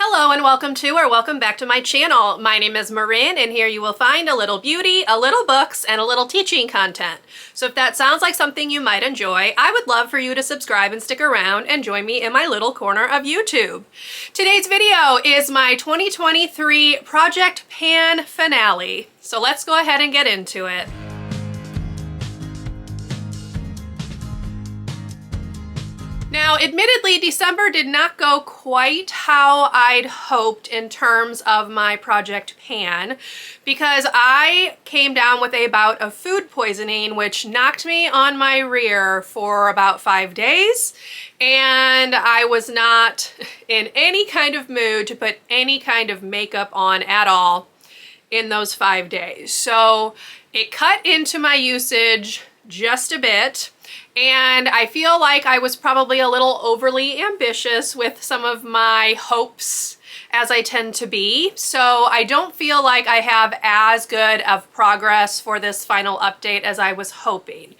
Hello and welcome to or welcome back to my channel. My name is Marin and here you will find a little beauty, a little books, and a little teaching content. So if that sounds like something you might enjoy, I would love for you to subscribe and stick around and join me in my little corner of YouTube. Today's video is my 2023 Project Pan finale. So let's go ahead and get into it. Now, admittedly, December did not go quite how I'd hoped in terms of my Project Pan because I came down with a bout of food poisoning, which knocked me on my rear for about 5 days, and I was not in any kind of mood to put any kind of makeup on at all in those 5 days. So it cut into my usage just a bit. And I feel like I was probably a little overly ambitious with some of my hopes, as I tend to be. So I don't feel like I have as good of progress for this final update as I was hoping.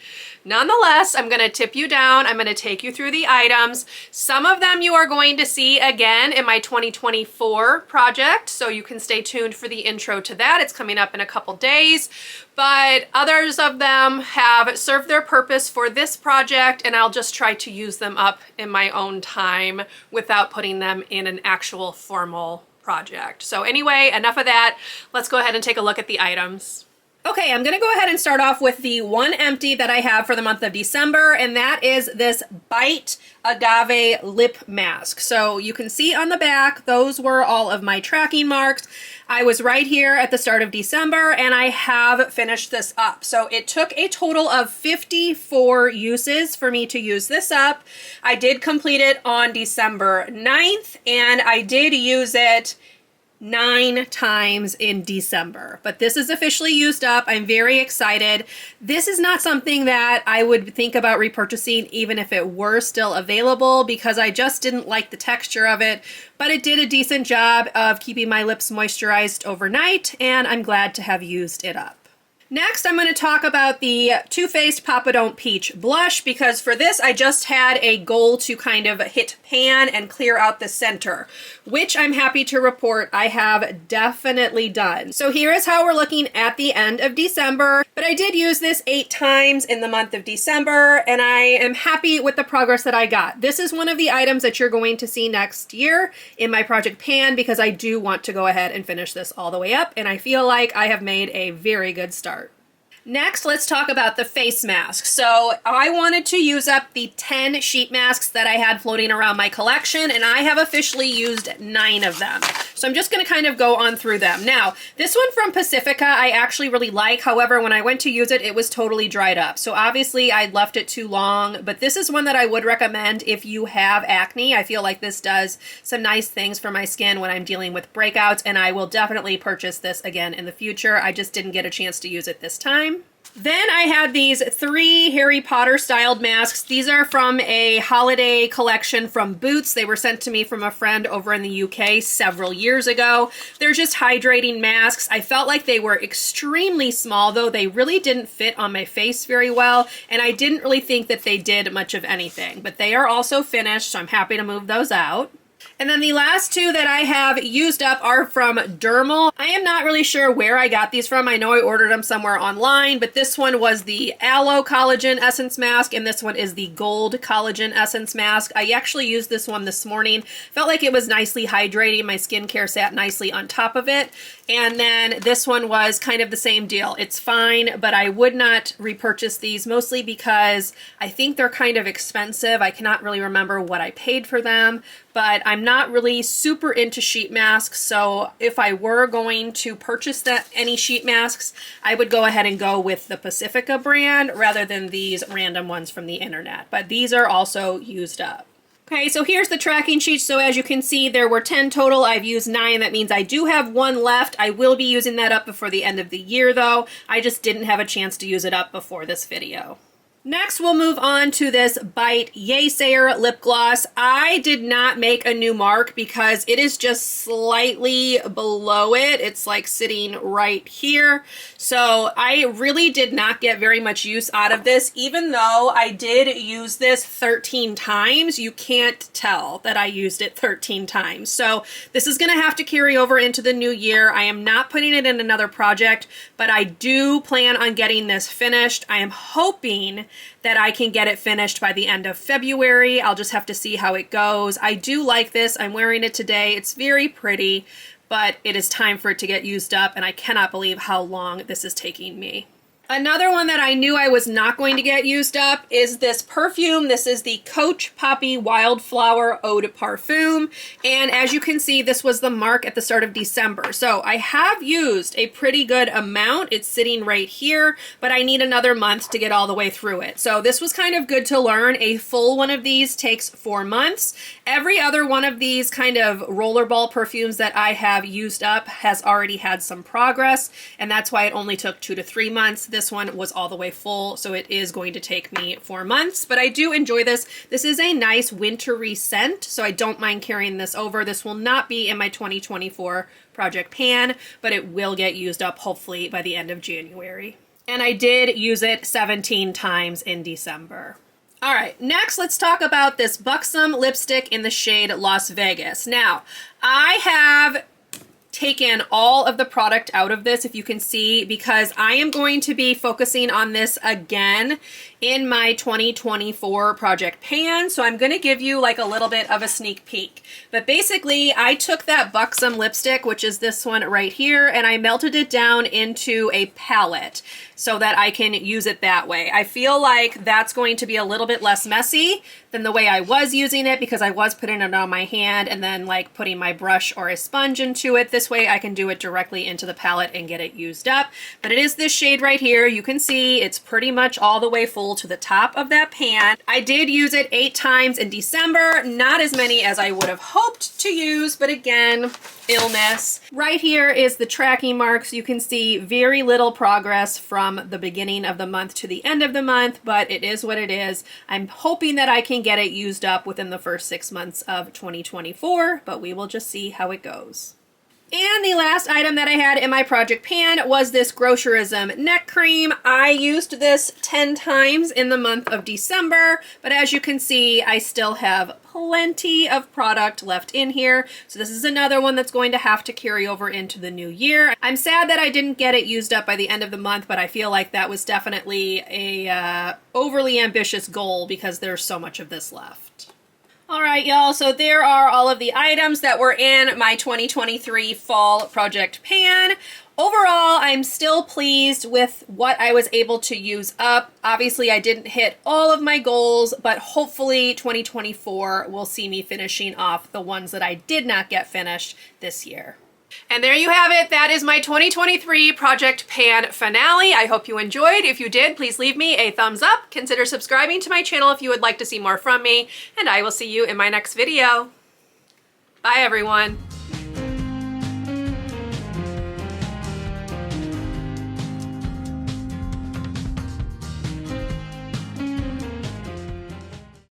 Nonetheless, I'm going to tip you down. I'm going to take you through the items. Some of them you are going to see again in my 2024 project, so you can stay tuned for the intro to that. It's coming up in a couple days, but others of them have served their purpose for this project, and I'll just try to use them up in my own time without putting them in an actual formal project. So anyway, enough of that. Let's go ahead and take a look at the items. Okay, I'm gonna go ahead and start off with the one empty that I have for the month of December, and that is this Bite Agave Lip Mask. So you can see on the back, those were all of my tracking marks. I was right here at the start of December, and I have finished this up. So it took a total of 54 uses for me to use this up. I did complete it on December 9th, and I did use it 9 times in December, but this is officially used up. I'm very excited. This is not something that I would think about repurchasing even if it were still available because I just didn't like the texture of it, but it did a decent job of keeping my lips moisturized overnight, and I'm glad to have used it up. Next, I'm going to talk about the Too Faced Papa Don't Peach blush because for this I just had a goal to kind of hit pan and clear out the center, which I'm happy to report I have definitely done. So here is how we're looking at the end of December, but I did use this 8 times in the month of December, and I am happy with the progress that I got. This is one of the items that you're going to see next year in my Project Pan because I do want to go ahead and finish this all the way up, and I feel like I have made a very good start. Next, let's talk about the face mask. So I wanted to use up the 10 sheet masks that I had floating around my collection, and I have officially used 9 of them. So I'm just going to kind of go on through them. Now, this one from Pacifica I actually really like. However, when I went to use it, it was totally dried up. So obviously I left it too long, but this is one that I would recommend if you have acne. I feel like this does some nice things for my skin when I'm dealing with breakouts, and I will definitely purchase this again in the future. I just didn't get a chance to use it this time. Then I had these 3 Harry Potter styled masks. These are from a holiday collection from Boots. They were sent to me from a friend over in the UK several years ago. They're just hydrating masks. I felt like they were extremely small, though they really didn't fit on my face very well, and I didn't really think that they did much of anything. But they are also finished, so I'm happy to move those out. And then the last 2 that I have used up are from Dermal. I am not really sure where I got these from. I know I ordered them somewhere online, but this one was the Aloe Collagen Essence Mask, and this one is the Gold Collagen Essence Mask. I actually used this one this morning. Felt like it was nicely hydrating. My skincare sat nicely on top of it. And then this one was kind of the same deal. It's fine, but I would not repurchase these, mostly because I think they're kind of expensive. I cannot really remember what I paid for them, but I'm not really super into sheet masks, so if I were going to purchase any sheet masks, I would go ahead and go with the Pacifica brand rather than these random ones from the internet, but these are also used up. Okay, so here's the tracking sheet. So as you can see, there were 10 total. I've used 9. That means I do have 1 left. I will be using that up before the end of the year, though. I just didn't have a chance to use it up before this video. Next, we'll move on to this Bite Yaysayer lip gloss. I did not make a new mark because it is just slightly below it. It's like sitting right here. So I really did not get very much use out of this. Even though I did use this 13 times, you can't tell that I used it 13 times. So this is going to have to carry over into the new year. I am not putting it in another project, but I do plan on getting this finished. I am hoping that I can get it finished by the end of February. I'll just have to see how it goes. I do like this. I'm wearing it today. It's very pretty, but it is time for it to get used up, and I cannot believe how long this is taking me. Another one that I knew I was not going to get used up is this perfume. This is the Coach Poppy Wildflower Eau de Parfum. And as you can see, this was the mark at the start of December. So I have used a pretty good amount. It's sitting right here, but I need another month to get all the way through it. So this was kind of good to learn. A full one of these takes 4 months. Every other one of these kind of rollerball perfumes that I have used up has already had some progress, and that's why it only took 2 to 3 months. This one was all the way full, so it is going to take me 4 months, but I do enjoy this. This is a nice wintry scent, so I don't mind carrying this over. This will not be in my 2024 project pan, but it will get used up hopefully by the end of January. And I did use it 17 times in December. All right, next let's talk about this Buxom lipstick in the shade Las Vegas. Now, I have taken all of the product out of this, if you can see, because I am going to be focusing on this again in my 2024 project pan. So I'm going to give you like a little bit of a sneak peek. But basically, I took that Buxom lipstick, which is this one right here, and I melted it down into a palette so that I can use it that way. I feel like that's going to be a little bit less messy than the way I was using it, because I was putting it on my hand and then like putting my brush or a sponge into it. This way I can do it directly into the palette and get it used up. But it is this shade right here. You can see it's pretty much all the way full to the top of that pan. I did use it 8 times in December, not as many as I would have hoped to use, but again, illness. Right here is the tracking marks. You can see very little progress from the beginning of the month to the end of the month, but it is what it is. I'm hoping that I can get it used up within the first 6 months of 2024, but we will just see how it goes. And the last item that I had in my project pan was this Grocerism neck cream. I used this 10 times in the month of December, but as you can see, I still have plenty of product left in here. So this is another one that's going to have to carry over into the new year. I'm sad that I didn't get it used up by the end of the month, but I feel like that was definitely a overly ambitious goal because there's so much of this left. All right, y'all, so there are all of the items that were in my 2023 fall project pan. Overall, I'm still pleased with what I was able to use up. Obviously, I didn't hit all of my goals, but hopefully 2024 will see me finishing off the ones that I did not get finished this year. And there you have it. That is my 2023 Project Pan finale. I hope you enjoyed. If you did, please leave me a thumbs up. Consider subscribing to my channel if you would like to see more from me, and I will see you in my next video. Bye, everyone.